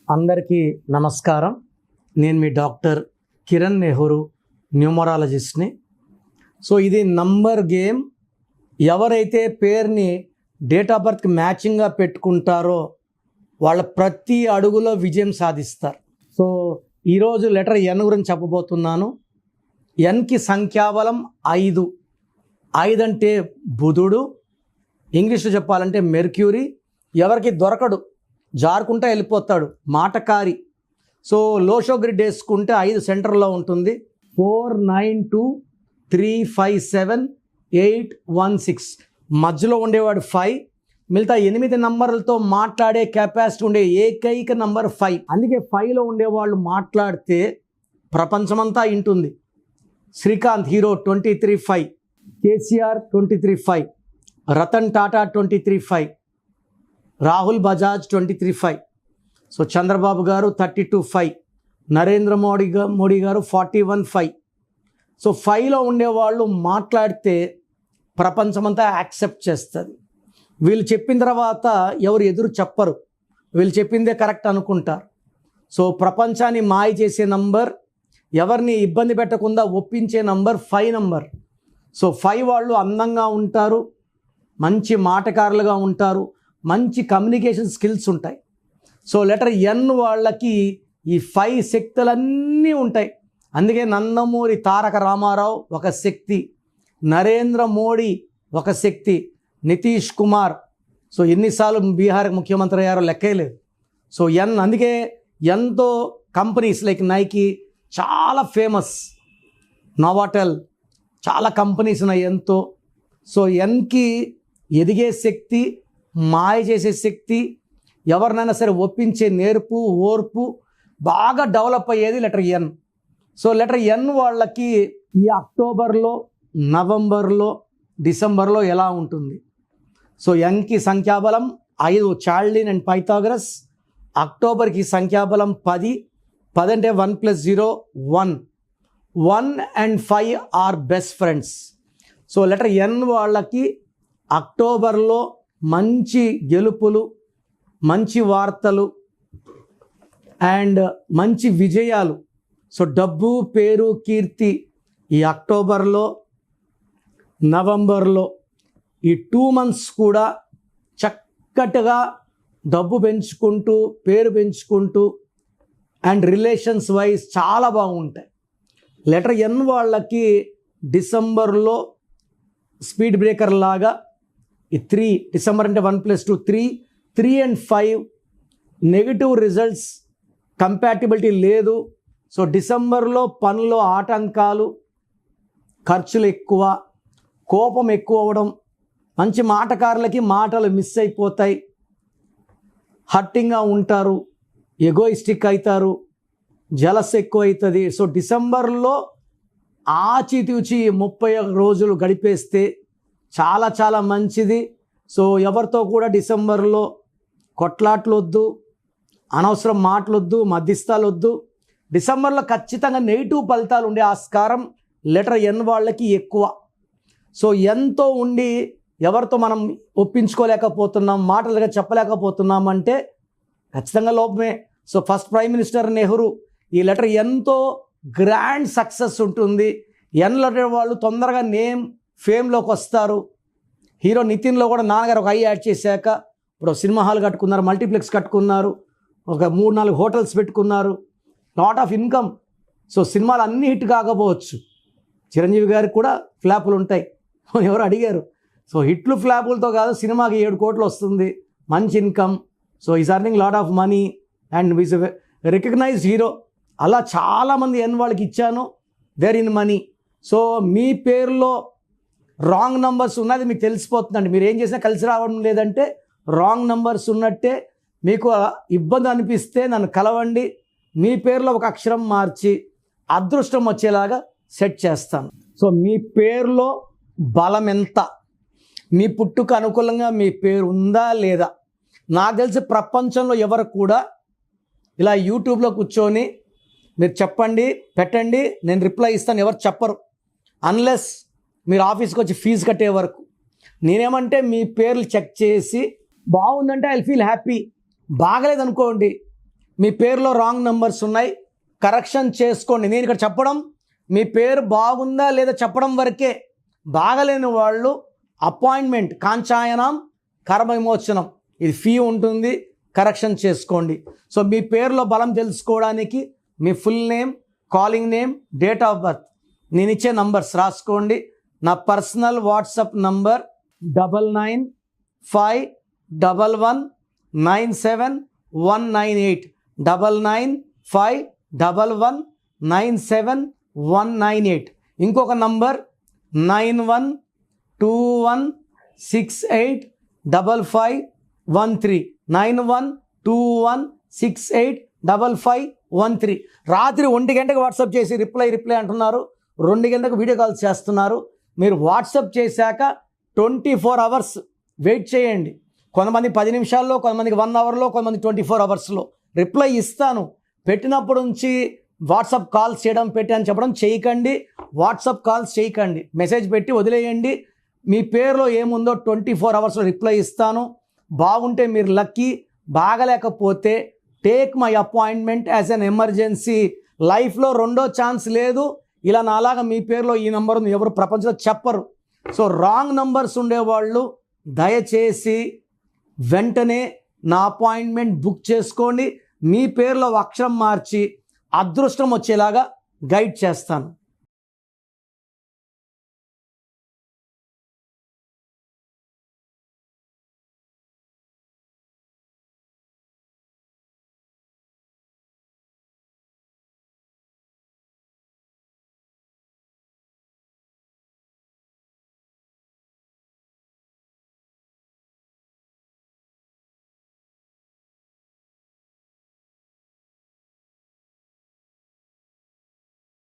అందరికీ నమస్కారం. నేను మీ డాక్టర్ కిరణ్ నెహ్రూ, న్యూమరాలజిస్ట్ని. సో ఇది నంబర్ గేమ్. ఎవరైతే పేరుని డేట్ ఆఫ్ బర్త్కి మ్యాచింగ్గా పెట్టుకుంటారో వాళ్ళ ప్రతి అడుగులో విజయం సాధిస్తారు. సో ఈరోజు లెటర్ ఎన్ గురించి చెప్పబోతున్నాను. ఎన్కి సంఖ్యాబలం 5. 5 అంటే బుధుడు, ఇంగ్లీష్లో చెప్పాలంటే మెర్క్యూరీ. ఎవరికి దొరకడు, జారుకుంటా వెళ్ళిపోతాడు, మాటకారి. సో లోషో గ్రిడ్ వేసుకుంటే 5 సెంటర్లో ఉంటుంది. 4, 9, 2, 3, 5, 7, 8, 1, 6 మధ్యలో ఉండేవాడు 5. మిగతా 8 నంబర్లతో మాట్లాడే కెపాసిటీ ఉండే ఏకైక నంబర్ 5. అందుకే 5లో ఉండేవాళ్ళు మాట్లాడితే ప్రపంచమంతా వింటుంది. శ్రీకాంత్ హీరో 23-5, కేసీఆర్ 23-5, రతన్ టాటా 23-5, రాహుల్ బజాజ్ 23-5. సో చంద్రబాబు గారు 32-5, నరేంద్ర మోడీ గారు 41-5. సో 5లో ఉండేవాళ్ళు మాట్లాడితే ప్రపంచమంతా యాక్సెప్ట్ చేస్తుంది. వీళ్ళు చెప్పిన తర్వాత ఎవరు ఎదురు చెప్పరు, వీళ్ళు చెప్పిందే కరెక్ట్ అనుకుంటారు. సో ప్రపంచాన్ని మాయ చేసే నంబర్, ఎవరిని ఇబ్బంది పెట్టకుండా ఒప్పించే నంబర్ 5 నంబర్. సో 5 వాళ్ళు అందంగా ఉంటారు, మంచి మాటకారులుగా ఉంటారు, మంచి కమ్యూనికేషన్ స్కిల్స్ ఉంటాయి. సో లెటర్ ఎన్ వాళ్ళకి ఈ 5 శక్తులన్నీ ఉంటాయి. అందుకే నందమూరి తారక రామారావు ఒక శక్తి, నరేంద్ర మోడీ ఒక శక్తి, నితీష్ కుమార్ సో ఎన్నిసార్లు బీహార్ ముఖ్యమంత్రి అయ్యారో లెక్కేలేదు. సో ఎన్, అందుకే ఎంతో కంపెనీస్ లైక్ నైకీ చాలా ఫేమస్, నోవాటెల్ చాలా కంపెనీస్ ఉన్నాయి ఎంతో. సో ఎన్కి ఎదిగే శక్తి, మాయ చేసే శక్తి, ఎవరినైనా సరే ఒప్పించే నేర్పు, ఓర్పు, బాగా డెవలప్ అయ్యేది letter N. So letter N వాళ్ళకి ఈ అక్టోబర్లో, నవంబర్లో, డిసెంబర్లో ఎలా ఉంటుంది? సో ఎన్కి సంఖ్యాబలం 5, చార్లిన్ అండ్ పైథాగరస్. అక్టోబర్కి సంఖ్యాబలం 10. 10 అంటే 1 + 0 1. 1 and 5 are best friends. So letter N వాళ్ళకి అక్టోబర్లో మంచి గెలుపులు, మంచి వార్తలు అండ్ మంచి విజయాలు. సో డబ్బు, పేరు, కీర్తి ఈ అక్టోబర్లో, నవంబర్లో ఈ 2 months కూడా చక్కటిగా డబ్బు పెంచుకుంటూ, పేరు పెంచుకుంటూ అండ్ రిలేషన్స్ వైజ్ చాలా బాగుంటాయి. లెటర్ ఎన్ వాళ్ళకి డిసెంబర్లో స్పీడ్ బ్రేకర్ లాగా ఈ 3, డిసెంబర్ అంటే 1 + 2 3, 3 and 5 నెగిటివ్ రిజల్ట్స్, కంపాటిబిలిటీ లేదు. సో డిసెంబర్లో పనుల్లో ఆటంకాలు, ఖర్చులు ఎక్కువ, కోపం ఎక్కువ అవ్వడం, మంచి మాటకారులకి మాటలు మిస్ అయిపోతాయి, హర్టింగ్గా ఉంటారు, ఎగోయిస్టిక్ అవుతారు, జలస్ ఎక్కువ అవుతుంది. సో డిసెంబర్లో ఆచితూచి 31 రోజులు గడిపేస్తే చాలా చాలా మంచిది. సో ఎవరితో కూడా డిసెంబర్లో కొట్లాట్లు వద్దు, అనవసరం మాటలొద్దు, మధ్యస్థాలు వద్దు. డిసెంబర్లో ఖచ్చితంగా నెగిటివ్ ఫలితాలు ఉండే ఆస్కారం లెటర్ ఎన్ వాళ్ళకి ఎక్కువ. సో ఎంతో ఉండి ఎవరితో మనం ఒప్పించుకోలేకపోతున్నాం, మాటలుగా చెప్పలేకపోతున్నాం అంటే ఖచ్చితంగా లోపమే. So first prime minister Nehru ఈ లెటర్ ఎంతో గ్రాండ్ సక్సెస్ ఉంటుంది. ఎన్ లెటర్ వాళ్ళు తొందరగా నేమ్ ఫేమ్లోకి వస్తారు. హీరో నితిన్లో కూడా నాన్నగారు ఒక యాడ్ చేశాక ఇప్పుడు సినిమా హాల్ కట్టుకున్నారు, మల్టీప్లెక్స్ కట్టుకున్నారు, ఒక 3-4 హోటల్స్ పెట్టుకున్నారు, లాట్ ఆఫ్ ఇన్కమ్. సో సినిమాలు అన్నీ హిట్ కాకపోవచ్చు, చిరంజీవి గారికి కూడా ఫ్లాపులు ఉంటాయి, ఎవరు అడిగారు. సో హిట్లు ఫ్లాపులతో కాదు, సినిమాకి 7 కోట్లు వస్తుంది, మంచి income. So is earning lot of money and is recognised hero. అలా చాలామంది ఎన్ వాళ్ళకి ఇచ్చాను, దేర్ ఇన్ మనీ. సో మీ పేరులో రాంగ్ నంబర్స్ ఉన్నది మీకు తెలిసిపోతుందండి. మీరు ఏం చేసినా కలిసి రావడం లేదంటే రాంగ్ నంబర్స్ ఉన్నట్టే. మీకు ఇబ్బంది అనిపిస్తే నన్ను కలవండి, మీ పేరులో ఒక అక్షరం మార్చి అదృష్టం వచ్చేలాగా సెట్ చేస్తాను. సో మీ పేరులో బలం ఎంత, మీ పుట్టుక అనుకూలంగా మీ పేరు ఉందా లేదా? నాకు తెలిసి ప్రపంచంలో ఎవరు కూడా ఇలా యూట్యూబ్లో కూర్చొని మీరు చెప్పండి, పెట్టండి, నేను రిప్లై ఇస్తాను ఎవరు చెప్పరు, అన్లెస్ మీరు ఆఫీస్కి వచ్చి ఫీజు కట్టే వరకు. నేనేమంటే మీ పేర్లు చెక్ చేసి బాగుందంటే ఐ ఫీల్ హ్యాపీ, బాగలేదనుకోండి మీ పేరులో రాంగ్ నెంబర్స్ ఉన్నాయి, కరెక్షన్ చేసుకోండి. నేను ఇక్కడ చెప్పడం మీ పేరు బాగుందా లేదా చెప్పడం వరకే. బాగలేని వాళ్ళు అపాయింట్మెంట్ కాంచాయనం కర్మ విమోచనం ఇది ఫీ ఉంటుంది, కరెక్షన్ చేసుకోండి. సో మీ పేరులో బలం తెలుసుకోవడానికి మీ full name, calling name, date of birth, నేను ఇచ్చే నంబర్స్ రాసుకోండి. నా పర్సనల్ వాట్సాప్ నంబర్ 9951197198 9951197198. ఇంకొక నంబర్ 9121685513 9121685513. రాత్రి 1 గంటకు వాట్సాప్ చేసి రిప్లై అంటున్నారు, 2 గంటలకు వీడియో కాల్స్ చేస్తున్నారు. మీరు వాట్సాప్ చేశాక 24 అవర్స్ వెయిట్ చేయండి. కొంతమంది 10 నిమిషాల్లో, కొంతమందికి 1 అవర్లో, కొంతమంది 24 అవర్స్లో రిప్లై ఇస్తాను. పెట్టినప్పుడు నుంచి వాట్సాప్ కాల్స్ చేయడం అని చెప్పడం చేయకండి. వాట్సాప్ కాల్స్ చేయకండి, మెసేజ్ పెట్టి వదిలేయండి. మీ పేరులో ఏముందో 24 అవర్స్లో రిప్లై ఇస్తాను. బాగుంటే మీరు లక్కీ, బాగలేకపోతే take my appointment as an emergency. లైఫ్లో రెండో ఛాన్స్ లేదు. ఇలా నాలాగా మీ పేరులో ఈ నెంబర్ ఉంది ఎవరు ప్రపంచంలో చెప్పరు. సో రాంగ్ నంబర్స్ ఉండేవాళ్ళు దయచేసి వెంటనే నా అపాయింట్మెంట్ బుక్ చేసుకోండి. మీ పేరులో అక్షరం మార్చి అదృష్టం వచ్చేలాగా గైడ్ చేస్తాను.